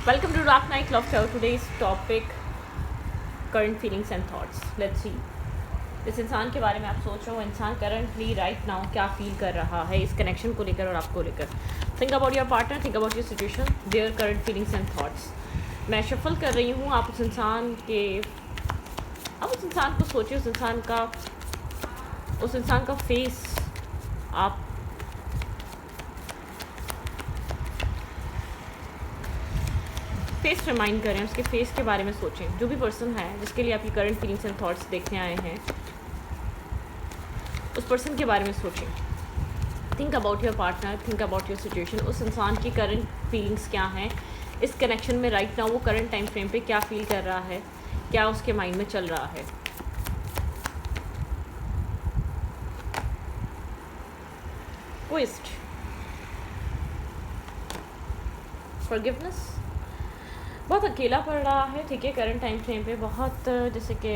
Welcome to Dark Night Love Show. Today's topic current feelings and thoughts. Let's see. इस इंसान के बारे में आप सोच रहे हो, इंसान करंटली राइट नाउ क्या फील कर रहा है इस कनेक्शन को लेकर और आपको लेकर. Think about your partner, think about your situation, their current feelings and thoughts. मैं शफल कर रही हूँ. आप उस इंसान को सोचिए. उस इंसान का फेस आप फेस रिमाइंड करें. उसके फेस के बारे में सोचें. जो भी पर्सन है जिसके लिए आप ये करंट फीलिंग्स एंड थॉट्स देखने आए हैं, उस पर्सन के बारे में सोचें. Think about your partner, think about your situation. उस इंसान की करंट फीलिंग्स क्या हैं इस कनेक्शन में राइट नाउ. वो करंट टाइम फ्रेम पे क्या फील कर रहा है, क्या उसके माइंड में चल रहा है. Twist, forgiveness. बहुत अकेला पड़ रहा है. ठीक है, करंट टाइम फ्रेम पे बहुत जैसे कि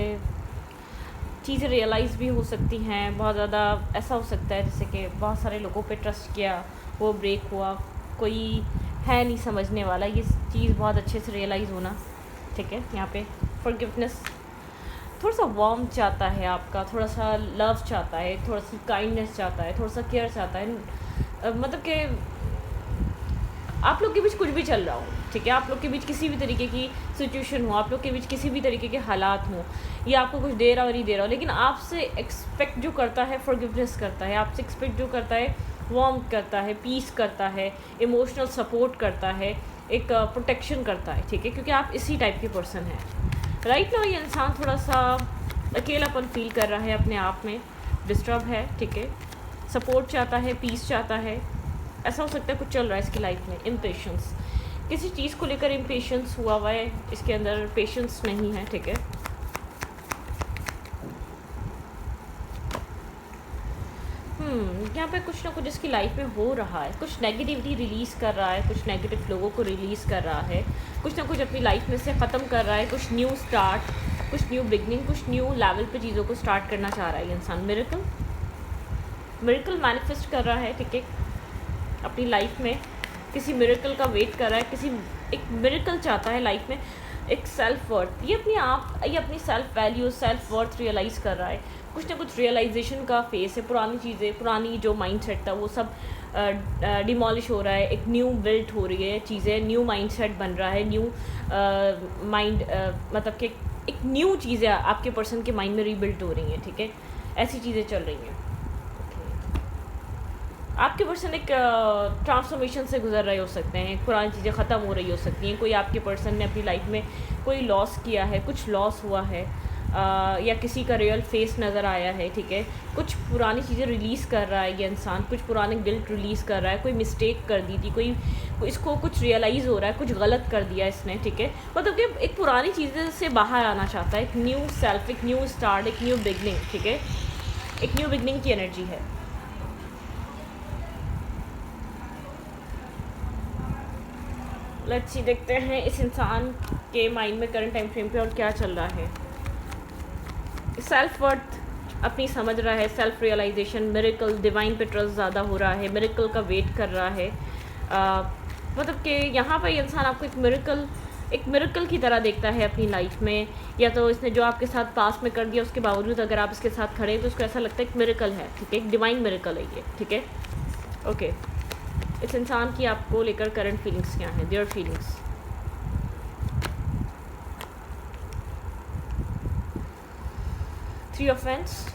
चीज़ें रियलाइज़ भी हो सकती हैं. बहुत ज़्यादा ऐसा हो सकता है जैसे कि बहुत सारे लोगों पे ट्रस्ट किया, वो ब्रेक हुआ, कोई है नहीं समझने वाला. ये चीज़ बहुत अच्छे से रियलाइज़ होना. ठीक है, यहाँ पे फॉरगिवनेस. थोड़ा सा वार्म चाहता है आपका, थोड़ा सा लव चाहता है, थोड़ा सी काइंडनेस चाहता है, थोड़ा सा केयर चाहता है. मतलब कि आप लोग के बीच कुछ भी चल रहा हो, ठीक है, आप लोग के बीच किसी भी तरीके की सिचुएशन हो, आप लोग के बीच किसी भी तरीके के हालात हों, या आपको कुछ दे रहा हो नहीं दे रहा हो, लेकिन आपसे एक्सपेक्ट जो करता है फॉरगिवनेस करता है. आपसे एक्सपेक्ट जो करता है वार्म करता है, पीस करता है, इमोशनल सपोर्ट करता है, एक प्रोटेक्शन करता है. ठीक है, क्योंकि आप इसी टाइप के पर्सन हैं. राइट नाउ ये इंसान थोड़ा सा अकेलापन फील कर रहा है अपने आप में, डिस्टर्ब है. ठीक है, सपोर्ट चाहता है, पीस चाहता है. ऐसा हो सकता है कुछ चल रहा है इसकी लाइफ में. इम्पेशेंस, किसी चीज़ को लेकर इम्पेशेंस हुआ है इसके अंदर, पेशेंस नहीं है. ठीक है, यहाँ पे कुछ ना कुछ इसकी लाइफ में हो रहा है. कुछ नेगेटिविटी रिलीज़ कर रहा है, कुछ नेगेटिव लोगों को रिलीज़ कर रहा है, कुछ ना कुछ अपनी लाइफ में से ख़त्म कर रहा है. कुछ न्यू स्टार्ट, कुछ न्यू बिगनिंग, कुछ न्यू लेवल पे चीज़ों को स्टार्ट करना चाह रहा है ये इंसान. मिरेकल मैनिफेस्ट कर रहा है. ठीक है, अपनी लाइफ में किसी मिरेकल का वेट कर रहा है. एक मिरेकल चाहता है लाइफ में. एक सेल्फ वर्थ, ये अपनी self value, self worth realise कर रहा है. कुछ ना कुछ रियलाइजेशन का फेस है. पुरानी चीज़ें, पुरानी जो माइंडसेट था वो सब डिमोलिश हो रहा है. एक न्यू बिल्ट हो रही है चीज़ें, न्यू माइंडसेट बन रहा है, न्यू माइंड, मतलब कि एक न्यू चीज़ें आपके पर्सन के माइंड में रीबिल्ट हो रही हैं. ठीक है, ऐसी चीज़ें चल रही हैं. आपके पर्सन एक ट्रांसफॉर्मेशन से गुजर रहे हो सकते हैं. पुरानी चीज़ें ख़त्म हो रही हो सकती हैं. कोई आपके पर्सन ने अपनी लाइफ में कोई लॉस किया है, कुछ लॉस हुआ है, या किसी का रियल फेस नज़र आया है. ठीक है, कुछ पुरानी चीज़ें रिलीज़ कर रहा है ये इंसान. कुछ पुराने गिल्ट रिलीज़ कर रहा है. कोई मिस्टेक कर दी थी, कोई इसको कुछ रियलाइज़ हो रहा है, कुछ गलत कर दिया इसने. ठीक है, मतलब कि एक पुरानी चीज़ें से बाहर आना चाहता है. एक न्यू सेल्फ, एक न्यू स्टार्ट, एक न्यू बिगनिंग. ठीक है, एक न्यू बिगनिंग की एनर्जी है. लेट्स सी, देखते हैं इस इंसान के माइंड में करंट टाइम फ्रेम पे और क्या चल रहा है. सेल्फ वर्थ अपनी समझ रहा है, सेल्फ रियलाइजेशन, मिरेकल, डिवाइन पे ट्रस्ट ज़्यादा हो रहा है, मिरेकल का वेट कर रहा है. मतलब कि यहाँ पर इंसान आपको एक मिरेकल की तरह देखता है अपनी लाइफ में. या तो इसने जो आपके साथ पास में कर दिया उसके बावजूद अगर आप इसके साथ खड़े हैं तो उसको ऐसा लगता है एक मिरेकल है. ठीक है, एक डिवाइन मिरेकल है ये. ठीक है, ओके. इस इंसान की आपको लेकर करंट फीलिंग्स क्या हैं, their feelings. Three of wands,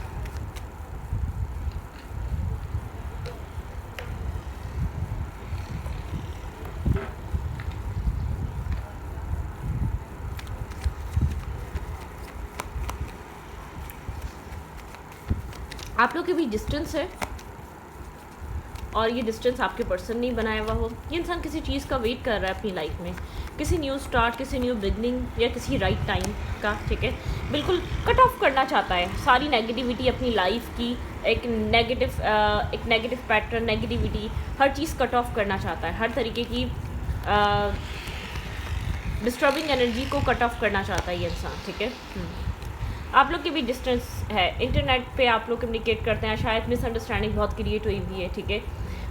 आप लोग के बीच डिस्टेंस है और ये डिस्टेंस आपके पर्सन नहीं बनाया हुआ हो. ये इंसान किसी चीज़ का वेट कर रहा है अपनी लाइफ में, किसी न्यू स्टार्ट, किसी न्यू बिगनिंग या किसी राइट टाइम का. ठीक है, बिल्कुल कट ऑफ करना चाहता है सारी नेगेटिविटी अपनी लाइफ की. एक नेगेटिव पैटर्न, नेगेटिविटी, हर चीज़ कट ऑफ करना चाहता है. हर तरीके की डिस्टर्बिंग एनर्जी को कट ऑफ करना चाहता है ये इंसान. ठीक है, आप लोग के भी डिस्टेंस है. इंटरनेट पे आप लोग कम्युनिकेट करते हैं, शायद मिसअंडरस्टैंडिंग बहुत क्रिएट हुई है. ठीक है,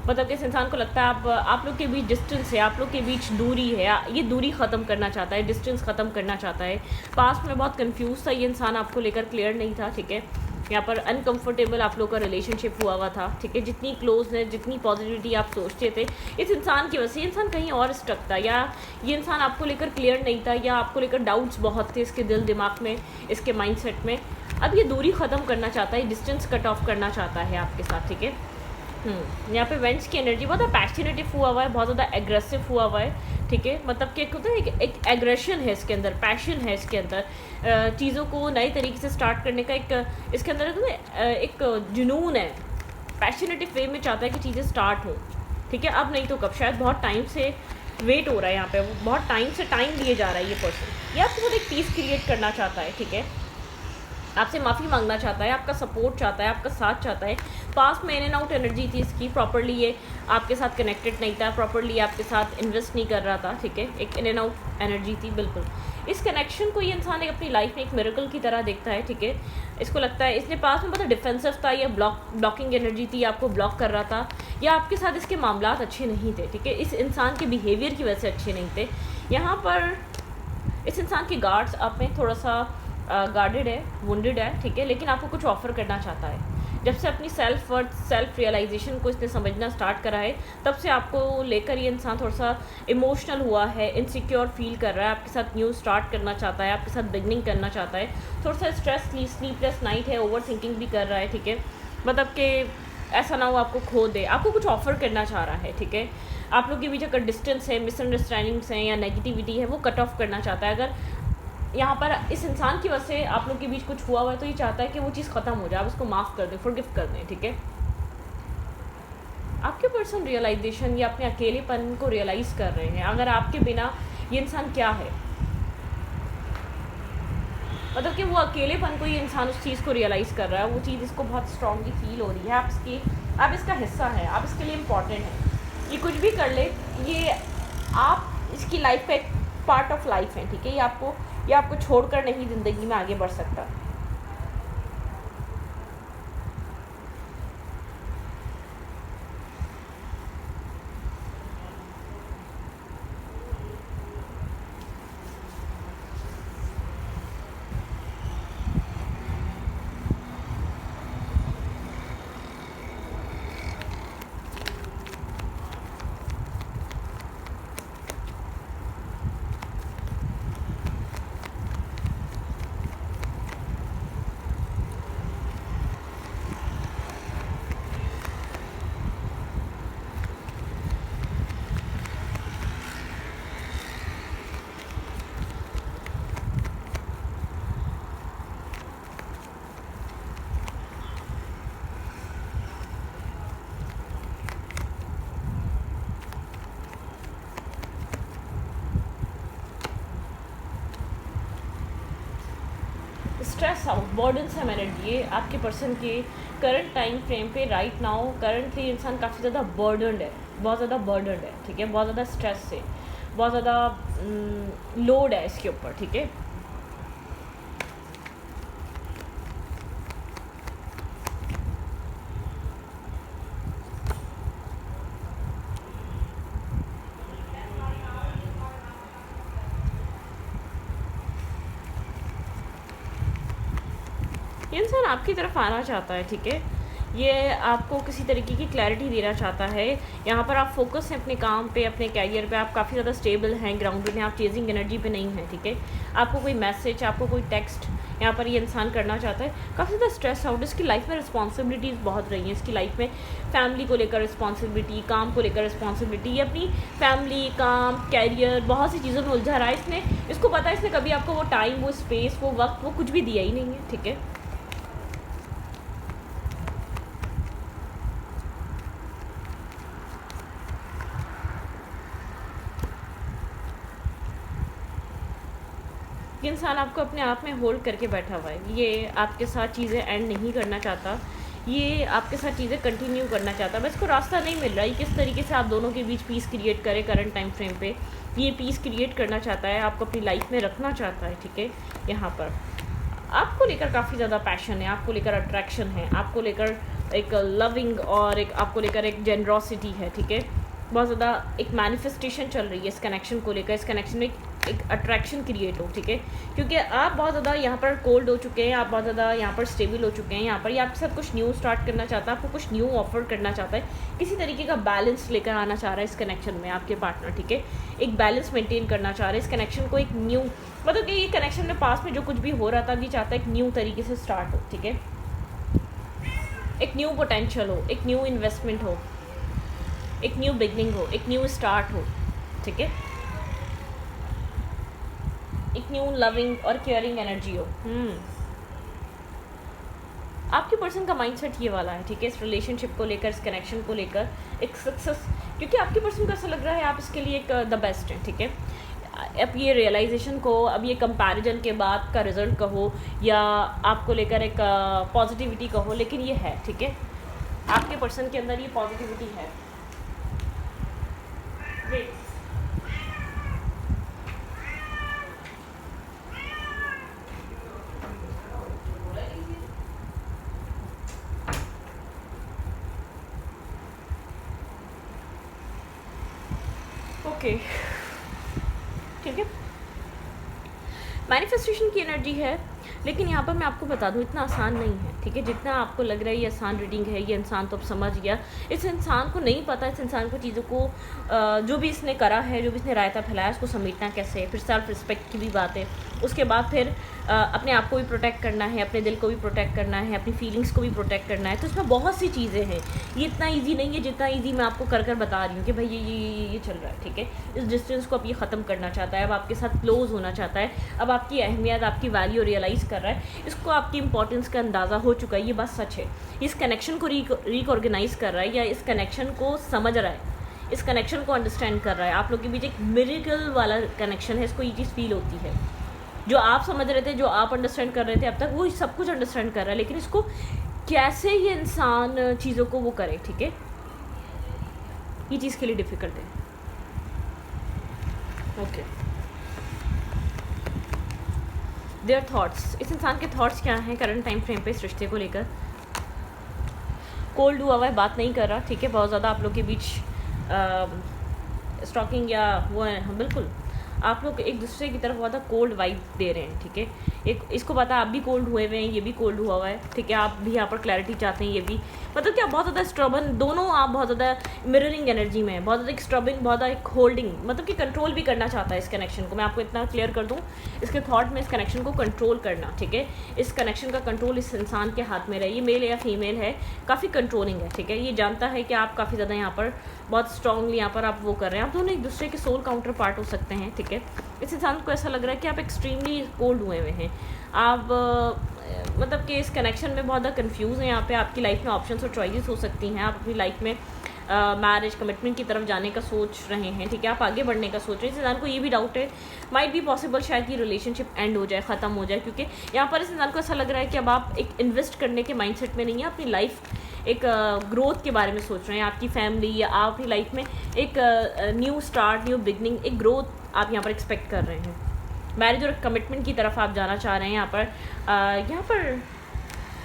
मतलब कि इस इंसान को लगता है आप लोग के बीच डिस्टेंस है, आप लोग के बीच दूरी है, ये दूरी ख़त्म करना चाहता है, डिस्टेंस ख़त्म करना चाहता है। पास्ट में बहुत कंफ्यूज था ये इंसान, आपको लेकर क्लियर नहीं था, ठीक है। यहाँ पर अनकंफर्टेबल आप लोग का रिलेशनशिप हुआ था, ठीक है। जितनी क्लोजनेस, जितनी पॉजिटिविटी आप सोचते थे इस इंसान की वजह से, ये इंसान कहीं और स्टक था, या ये इंसान आपको लेकर क्लियर नहीं था, या आपको लेकर डाउट्स बहुत थे इसके दिल दिमाग में, इसके माइंडसेट में। अब ये दूरी ख़त्म करना चाहता है, डिस्टेंस कट ऑफ करना चाहता है आपके साथ, ठीक है। यहाँ पे वेंट्स की एनर्जी बहुत ज़्यादा पैशनेटिव हुआ हुआ है, बहुत ज़्यादा एग्रेसिव हुआ हुआ है, ठीक है। मतलब कि एक होता है एक एग्रेशन है इसके अंदर, पैशन है इसके अंदर, चीज़ों को नए तरीके से स्टार्ट करने का एक इसके अंदर एक जुनून है, पैशनेटिव वे में चाहता है कि चीज़ें स्टार्ट हों, ठीक है। अब नहीं तो कब, शायद बहुत टाइम से वेट हो रहा है यहाँ पे, वो बहुत टाइम से टाइम लिए जा रहा है ये पर्सन, ये आपके साथ एक पीस क्रिएट करना चाहता है, ठीक है। आपसे माफ़ी मांगना चाहता है, आपका सपोर्ट चाहता है, आपका साथ चाहता है। पास में इन एंड आउट एनर्जी थी इसकी, प्रॉपर्ली ये आपके साथ कनेक्टेड नहीं था, प्रॉपर्ली आपके साथ इन्वेस्ट नहीं कर रहा था, ठीक है। एक इन एंड आउट एनर्जी थी बिल्कुल। इस कनेक्शन को ये इंसान अपनी लाइफ में एक मिरेकल की तरह देखता है, ठीक है। इसको लगता है इसने पास में बहुत डिफेंसिव था, या ब्लॉकिंग एनर्जी थी, आपको ब्लॉक कर रहा था, या आपके साथ इसके मामलात अच्छे नहीं थे, ठीक है। इस इंसान के बिहेवियर की वजह से अच्छे नहीं थे। यहाँ पर इस इंसान के गार्ड्स आप में थोड़ा सा गार्डेड है, वुंडेड है, ठीक है। लेकिन आपको कुछ ऑफ़र करना चाहता है। जब से अपनी सेल्फ वर्थ, सेल्फ रियलाइजेशन को इसने समझना स्टार्ट करा है, तब से आपको लेकर ये इंसान थोड़ा सा इमोशनल हुआ है, इनसिक्योर फील कर रहा है, आपके साथ न्यू स्टार्ट करना चाहता है, आपके साथ बिगनिंग करना चाहता है। थोड़ा सा स्लीपलेस नाइट है, ओवर थिंकिंग भी कर रहा है, ठीक है। मतलब कि ऐसा ना हो आपको खो दे, आपको कुछ ऑफ़र करना चाह रहा है, ठीक है। आप लोग के बीच अगर डिस्टेंस है, मिसअंडरस्टैंडिंग्स हैं या नेगेटिविटी है, वो कट ऑफ करना चाहता है। अगर यहाँ पर इस इंसान की वजह से आप लोग के बीच कुछ हुआ हुआ है, तो ये चाहता है कि वो चीज़ ख़त्म हो जाए, आप उसको माफ़ कर दें, फॉरगिव कर दें, ठीक है। आपके पर्सन रियलाइजेशन या अपने अकेलेपन को रियलाइज़ कर रहे हैं। अगर आपके बिना ये इंसान क्या है, मतलब कि वो अकेलेपन को ये इंसान उस चीज़ को रियलाइज़ कर रहा है, वो चीज़ इसको बहुत स्ट्रांगली फील हो रही है। आप इसका हिस्सा है, आप इसके लिए इम्पॉर्टेंट है। ये कुछ भी कर ले, ये आप इसकी लाइफ का एक पार्ट ऑफ लाइफ है, ठीक है। ये आपको छोड़कर नहीं ज़िंदगी में आगे बढ़ सकता। स्ट्रेस आउट, बर्डन से मैनेज, ये आपके पर्सन के करंट टाइम फ्रेम पे राइट नाउ करंटली इंसान काफ़ी ज़्यादा बर्डनड है, बहुत ज़्यादा बर्डनड है, ठीक है। बहुत ज़्यादा स्ट्रेस से, बहुत ज़्यादा लोड है इसके ऊपर, ठीक है। ये इंसान आपकी तरफ आना चाहता है, ठीक है। ये आपको किसी तरीके की क्लैरिटी देना चाहता है। यहाँ पर आप फोकस हैं अपने काम पे, अपने कैरियर पे, आप काफ़ी ज़्यादा स्टेबल हैं, ग्राउंडेड हैं, आप चेजिंग एनर्जी पे नहीं हैं, ठीक है। आपको कोई मैसेज, आपको कोई टेक्स्ट यहाँ पर ये इंसान करना चाहता है। काफ़ी ज़्यादा स्ट्रेस आउट, इसकी लाइफ में रिस्पॉन्सिबिलिटीज़ बहुत रही हैं। इसकी लाइफ में फैमिली को लेकर रिस्पॉन्सिबिलिटी, काम को लेकर रिस्पॉन्सिबिलिटी, ये अपनी फैमिली, काम, कैरियर, बहुत सी चीज़ों में उलझा रहा है। इसको पता है इसने कभी आपको वो टाइम, वो स्पेस, वो वक्त, वो कुछ भी दिया ही नहीं है, ठीक है। ये इंसान आपको अपने आप में होल्ड करके बैठा हुआ है। ये आपके साथ चीज़ें एंड नहीं करना चाहता, ये आपके साथ चीज़ें कंटिन्यू करना चाहता है, बस को रास्ता नहीं मिल रहा है किस तरीके से आप दोनों के बीच पीस क्रिएट करे। करंट टाइम फ्रेम पे ये पीस क्रिएट करना चाहता है, आपको अपनी लाइफ में रखना चाहता है, ठीक है। यहाँ पर आपको लेकर काफ़ी ज़्यादा पैशन है, आपको लेकर अट्रैक्शन है, आपको लेकर एक लविंग और एक आपको लेकर एक जेनरॉसिटी है, ठीक है। बहुत ज़्यादा एक मैनिफेस्टेशन चल रही है इस कनेक्शन को लेकर, इस कनेक्शन में एक अट्रैक्शन क्रिएट हो, ठीक है। क्योंकि आप बहुत ज़्यादा यहाँ पर कोल्ड हो चुके हैं, आप बहुत ज़्यादा यहाँ पर स्टेबल हो चुके हैं, यहाँ पर ये आपके साथ कुछ न्यू स्टार्ट करना चाहता है, आपको कुछ न्यू ऑफर करना चाहता है, किसी तरीके का बैलेंस लेकर आना चाह रहा है इस कनेक्शन में आपके पार्टनर, ठीक है। एक बैलेंस मेंटेन करना चाह रहा है इस कनेक्शन को, एक न्यू मतलब कि ये कनेक्शन में पास में जो कुछ भी हो रहा था, ये चाहता है एक न्यू तरीके से स्टार्ट हो, ठीक है। एक न्यू पोटेंशियल हो, एक न्यू इन्वेस्टमेंट हो, एक न्यू बिगनिंग हो, एक न्यू स्टार्ट हो, ठीक है। एक न्यू लविंग और केयरिंग एनर्जी हो। आपके पर्सन का माइंडसेट ये वाला है, ठीक है। इस रिलेशनशिप को लेकर, इस कनेक्शन को लेकर एक सक्सेस, क्योंकि आपके पर्सन को ऐसा लग रहा है आप इसके लिए एक द बेस्ट हैं, ठीक है। अब ये रियलाइजेशन को, अब ये कंपैरिजन के बाद का रिजल्ट कहो या आपको लेकर एक पॉजिटिविटी कहो, लेकिन ये है, ठीक है। आपके पर्सन के अंदर ये पॉजिटिविटी है। ओके, ठीक है। मैनिफेस्टेशन की एनर्जी है, लेकिन यहाँ पर मैं आपको बता दूँ इतना आसान नहीं है, ठीक है। जितना आपको लग रहा है ये आसान रीडिंग है, ये इंसान तो अब समझ गया, इस इंसान को नहीं पता, इस इंसान को चीज़ों को जो भी इसने करा है, जो भी इसने रायता फैलाया, उसको समेटना कैसे है। फिर सेल्फ रिस्पेक्ट की भी बात है, उसके बाद फिर अपने आप को भी प्रोटेक्ट करना है, अपने दिल को भी प्रोटेक्ट करना है, अपनी फीलिंग्स को भी प्रोटेक्ट करना है। तो इसमें बहुत सी चीज़ें हैं, ये इतना ईजी नहीं है जितना ईजी मैं आपको कर बता रही हूँ कि भाई ये चल रहा है, ठीक है। इस डिस्टेंस को अब ये ख़त्म करना चाहता है, अब आपके साथ क्लोज होना चाहता है, अब आपकी अहमियत, आपकी वैल्यू रियलाइज़ कर रहा है, इसको आपकी इंपॉर्टेंस का अंदाज़ा हो चुका है, ये बात सच है। इस कनेक्शन को रिकॉर्गेनाइज कर रहा है, या इस कनेक्शन को समझ रहा है, इस कनेक्शन को अंडरस्टैंड कर रहा है। आप लोग के बीच एक मिरेकल वाला कनेक्शन है, इसको ये चीज़ फील होती है। जो आप समझ रहे थे, जो आप अंडरस्टैंड कर रहे थे अब तक, वो सब कुछ अंडरस्टैंड कर रहा है, लेकिन इसको कैसे ये इंसान चीज़ों को वो करे, ठीक है, ये चीज़ के लिए डिफ़िकल्ट है। ओके, देयर थॉट्स, इस इंसान के थॉट्स क्या हैं करंट टाइम फ्रेम पे इस रिश्ते को लेकर। कोल्ड हुआ है, बात नहीं कर रहा, ठीक है। बहुत ज़्यादा आप लोग के बीच स्टॉकिंग या वो है, हाँ बिल्कुल, आप लोग एक दूसरे की तरफ ज़्यादा कोल्ड वाइब दे रहे हैं, ठीक है। एक इसको पता है आप भी कोल्ड हुए हुए हैं, ये भी कोल्ड हुआ है, ठीक है। आप भी यहाँ पर क्लैरिटी चाहते हैं, ये भी मतलब कि आप बहुत ज़्यादा स्ट्रबन, दोनों आप बहुत ज़्यादा मिररिंग एनर्जी में है, बहुत ज़्यादा एक स्ट्रबिंग, बहुत ज़्यादा एक होल्डिंग, मतलब कि कंट्रोल भी करना चाहता है इस कनेक्शन को। मैं आपको इतना क्लियर कर दूँ, इसके थॉट में इस कनेक्शन को कंट्रोल करना, ठीक है। इस कनेक्शन का कंट्रोल इस इंसान के हाथ में रहे, ये मेल या फीमेल है, काफ़ी कंट्रोलिंग है, ठीक है। ये जानता है कि आप काफ़ी ज़्यादा यहाँ पर बहुत स्ट्रांगली यहाँ पर आप वो कर रहे हैं, आप दोनों एक दूसरे के सोल काउंटर पार्ट हो सकते हैं, ठीक है। इस इंसान को ऐसा लग रहा है कि आप एक्सट्रीमली कोल्ड हुए हुए हैं, आप मतलब कि इस कनेक्शन में बहुत ज़्यादा कंफ्यूज हैं। यहाँ पे आपकी लाइफ में ऑप्शंस और चॉइसेस हो सकती हैं, आप अपनी लाइफ में मैरिज कमिटमेंट की तरफ जाने का सोच रहे हैं, ठीक है। आप आगे बढ़ने का सोच रहे हैं। इस इंसान को ये भी डाउट है, माइट बी पॉसिबल शायद ये रिलेशनशिप एंड हो जाए, ख़त्म हो जाए, क्योंकि यहाँ पर इस इंसान को ऐसा लग रहा है कि अब आप एक इन्वेस्ट करने के माइंडसेट में नहीं है, अपनी लाइफ एक ग्रोथ के बारे में सोच रहे हैं, आपकी फैमिली या आप अपनी लाइफ में एक न्यू स्टार्ट, न्यू बिगनिंग, एक ग्रोथ आप यहाँ पर एक्सपेक्ट कर रहे हैं। मैरिज और कमिटमेंट की तरफ आप जाना चाह रहे हैं। यहाँ पर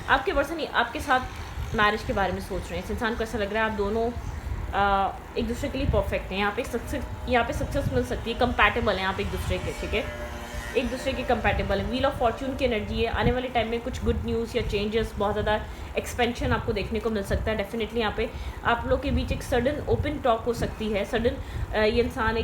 आपके पर्सन आपके साथ मैरिज के बारे में सोच रहे हैं। इस इंसान को ऐसा लग रहा है आप दोनों एक दूसरे के लिए परफेक्ट हैं, यहाँ पे सक्सेस मिल सकती है, कंपैटिबल हैं आप एक दूसरे के, ठीक है, एक दूसरे के कंपैटिबल है। व्हील ऑफ फॉर्च्यून की एनर्जी है, आने वाले टाइम में कुछ गुड न्यूज़ या चेंजेस, बहुत ज़्यादा एक्सपेंशन आपको देखने को मिल सकता है। डेफिनेटली यहाँ पे आप लोग के बीच एक सडन ओपन टॉक हो सकती है, सडन ये इंसान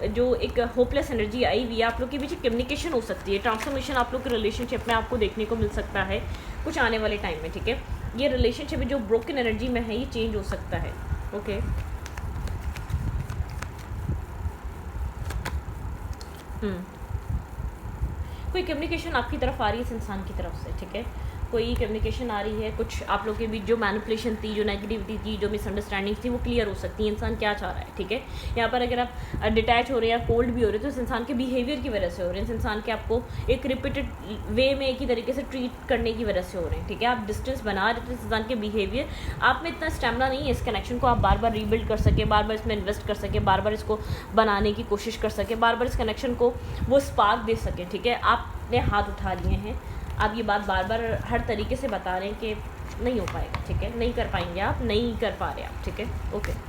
जो एक होपलेस एनर्जी आई हुई है, आप लोग के बीच एक कम्युनिकेशन हो सकती है, ट्रांसफॉर्मेशन आप लोग के रिलेशनशिप में आपको देखने को मिल सकता है कुछ आने वाले टाइम में, ठीक है। ये रिलेशनशिप जो ब्रोकन एनर्जी में है, ये चेंज हो सकता है, ओके। कोई कम्युनिकेशन आपकी तरफ आ रही है इस इंसान की तरफ से, ठीक है, कोई कम्युनिकेशन आ रही है, कुछ आप लोग के बीच जो मैनिपुलेशन थी, जो नेगेटिविटी थी, जो मिसअंडरस्टैंडिंग थी, वो क्लियर हो सकती है। इंसान क्या चाह रहा है, ठीक है। यहाँ पर अगर आप डिटैच हो रहे हैं या कोल्ड भी हो रहे हैं तो इस इंसान के बिहेवियर की वजह से हो रहे हैं, इस इंसान के आपको एक रिपीटेड वे में एक ही तरीके से ट्रीट करने की वजह से हो रहे हैं, ठीक है। आप डिस्टेंस बना रहे थे, इस इंसान के बिहेवियर आप में इतना स्टेमिना नहीं है इस कनेक्शन को आप बार बार रीबिल्ड कर सके, बार बार इसमें इन्वेस्ट कर सके, बार बार इसको बनाने की कोशिश कर सके, बार बार इस कनेक्शन को वो स्पार्क दे सके, ठीक है। आपने हाथ उठा लिए हैं, आप ये बात बार बार हर तरीके से बता रहे हैं कि नहीं हो पाएगा, ठीक है, नहीं कर पाएंगे आप, नहीं कर पा रहे आप, ठीक है, okay.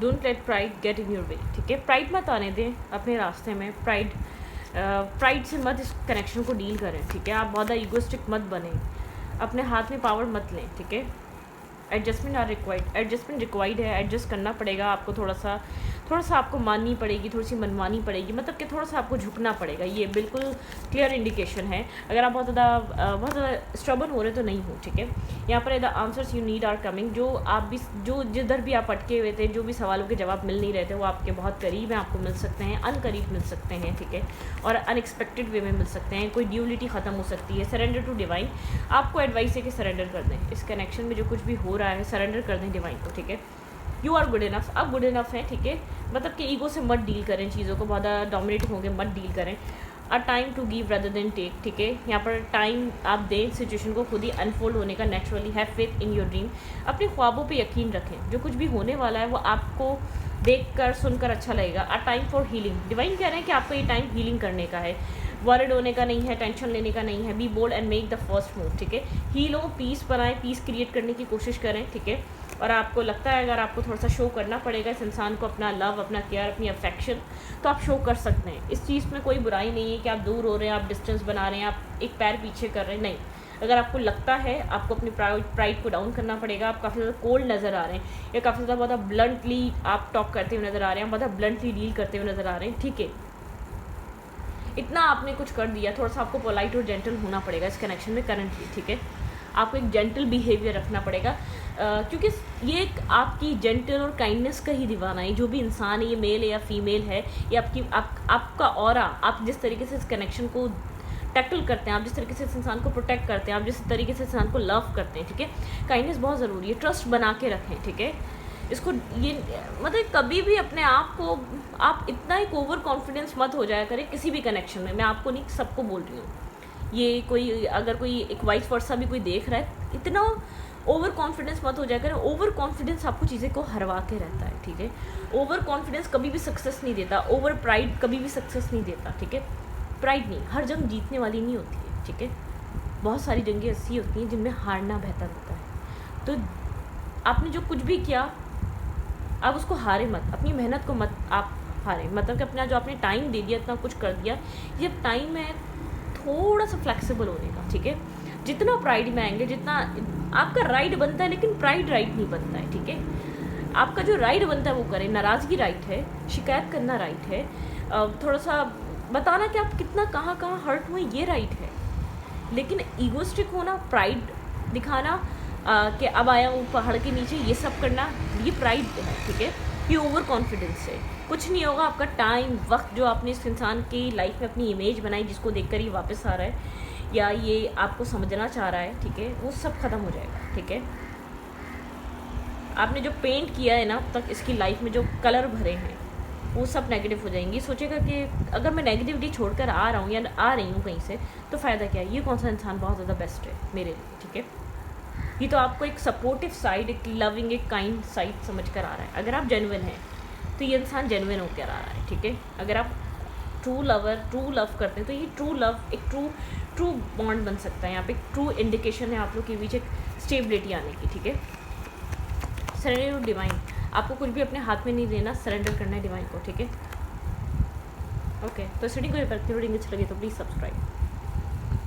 Don't let pride get in your way, ठीक है, प्राइड मत आने दें अपने रास्ते में। प्राइड से मत इस कनेक्शन को डील करें, ठीक है। आप बहुत ईगोइस्टिक मत बने, अपने हाथ में पावर मत लें, ठीक है। Adjustment are required, adjustment required है, एडजस्ट करना पड़ेगा आपको, थोड़ा सा आपको माननी पड़ेगी, थोड़ी सी मनमानी पड़ेगी, मतलब कि थोड़ा सा आपको झुकना पड़ेगा। ये बिल्कुल क्लियर इंडिकेशन है। अगर आप बहुत ज़्यादा स्ट्रबन हो रहे तो नहीं हो, ठीक है। यहाँ पर the answers you need are coming, जो जिधर भी आप अटके हुए थे, जो भी सवालों के जवाब मिल नहीं रहे थे, वो आपके बहुत करीब हैं, आपको मिल सकते हैं, अनकरीब मिल सकते हैं, ठीक है, और अनएक्सपेक्टेड वे में मिल सकते हैं। कोई ड्यूलिटी ख़त्म हो सकती है। सरेंडर टू डिवाइन, आपको एडवाइस है कि सरेंडर कर दें इस कनेक्शन में, जो कुछ भी हो रहा है सरेंडर कर दें डिवाइन को, ठीक है। यू आर गुड इनफ, आप गुड इनफ हैं, ठीक है। मतलब कि ईगो से मत डील करें, चीज़ों को बहुत डोमिनेट होकर मत डील करें। A time to give rather than take, ठीक है। यहाँ पर टाइम आप दें सिचुएशन को खुद ही अनफोल्ड होने का। Naturally have faith in your dream, अपने ख्वाबों पे यकीन रखें। जो कुछ भी होने वाला है वो आपको देखकर सुनकर अच्छा लगेगा। A time for healing, divine कह रहे हैं कि आपको ये टाइम हीलिंग करने का है, वर्ड होने का नहीं है, टेंशन लेने का नहीं है। Be bold and make the first move, ठीक है। हील हो, पीस बनाएं, पीस क्रिएट करने की कोशिश करें, ठीक है। और आपको लगता है अगर आपको थोड़ा सा शो करना पड़ेगा इस इंसान को अपना लव, अपना केयर, अपनी अफेक्शन, तो आप शो कर सकते हैं। इस चीज़ में कोई बुराई नहीं है कि आप दूर हो रहे हैं, आप डिस्टेंस बना रहे हैं, आप एक पैर पीछे कर रहे हैं, नहीं। अगर आपको लगता है आपको अपनी प्राइड को डाउन करना पड़ेगा, आप काफ़ी ज़्यादा कोल्ड नज़र आ रहे हैं, या काफ़ी ज़्यादा बहुत ब्लंटली आप टॉक करते हुए नज़र आ रहे हैं, बहुत ब्लंटली डील करते हुए नज़र आ रहे हैं, ठीक है। इतना आपने कुछ कर दिया, थोड़ा सा आपको पोलाइट और जेंटल होना पड़ेगा इस कनेक्शन में करंटली, ठीक है। आपको एक जेंटल बिहेवियर रखना पड़ेगा, क्योंकि ये एक आपकी जेंटल और काइंडनेस का ही दीवाना है। जो भी इंसान है, ये मेल है या फीमेल है, ये आपका ऑरा, आप जिस तरीके से इस कनेक्शन को टैकल करते हैं, आप जिस तरीके से इस इंसान को प्रोटेक्ट करते हैं, आप जिस तरीके से इस इंसान को लव करते हैं, ठीक है। काइंडनेस बहुत ज़रूरी है, ट्रस्ट बना के रखें, ठीक है। इसको ये मतलब कभी भी अपने आप को आप इतना एक ओवर कॉन्फिडेंस मत हो जाया करें किसी भी कनेक्शन में। मैं आपको नहीं, सबको बोल रही हूँ। ये कोई अगर कोई एक वाइस वर्सा भी कोई देख रहा है, इतना ओवर कॉन्फिडेंस मत हो जाया करें। ओवर कॉन्फिडेंस आपको चीज़ें को हरवा के रहता है, ठीक है। ओवर कॉन्फिडेंस कभी भी सक्सेस नहीं देता, ओवर प्राइड कभी भी सक्सेस नहीं देता, ठीक है। प्राइड नहीं, हर जंग जीतने वाली नहीं होती है, ठीक है। बहुत सारी जंगें ऐसी होती हैं जिनमें हारना बेहतर होता है। तो आपने जो कुछ भी किया, आप उसको हारे मत, अपनी मेहनत को मत आप हारें। मतलब कि अपना जो आपने टाइम दे दिया, इतना कुछ कर दिया, ये टाइम है थोड़ा सा फ्लेक्सिबल होने का, ठीक है। जितना प्राइड में आएंगे, जितना आपका राइट बनता है, लेकिन प्राइड राइट नहीं बनता है, ठीक है। आपका जो राइट बनता है वो करें। नाराज़गी राइट है, शिकायत करना राइट है, थोड़ा सा बताना कि आप कितना कहाँ हर्ट हुए, ये राइट है। लेकिन ईगोस्टिक होना, प्राइड दिखाना कि अब आया हूँ पहाड़ के नीचे, ये सब करना, ये प्राइड है, ठीक है। ये ओवर कॉन्फिडेंस है, कुछ नहीं होगा। आपका टाइम, वक्त जो आपने इस इंसान की लाइफ में अपनी इमेज बनाई, जिसको देखकर ये वापस आ रहा है या ये आपको समझना चाह रहा है, ठीक है, वो सब ख़त्म हो जाएगा, ठीक है। आपने जो पेंट किया है ना अब तक इसकी लाइफ में, जो कलर भरे हैं, वो सब नेगेटिव हो जाएंगी। सोचेगा कि अगर मैं नेगेटिविटी छोड़कर आ रहा हूँ या आ रही हूँ कहीं से, तो फ़ायदा क्या है, ये कौन सा इंसान बहुत ज़्यादा बेस्ट है मेरे लिए, ठीक है। ये तो आपको एक सपोर्टिव साइड, एक लविंग, एक काइंड साइड समझ कर आ रहा है। अगर आप जेन्युइन हैं तो ये इंसान जेन्युइन होकर आ रहा है, ठीक है। अगर आप ट्रू लव करते हैं तो ये ट्रू लव, एक ट्रू बॉन्ड बन सकता है। यहाँ पे एक ट्रू इंडिकेशन है आप लोग के बीच एक स्टेबिलिटी आने की, ठीक है। सरेंडर टू डिवाइन, आपको कुछ भी अपने हाथ में नहीं लेना, सरेंडर करना है डिवाइन को, ठीक है। ओके, तो स्टडी को रीडिंग अच्छी लगी तो प्लीज़ सब्सक्राइब।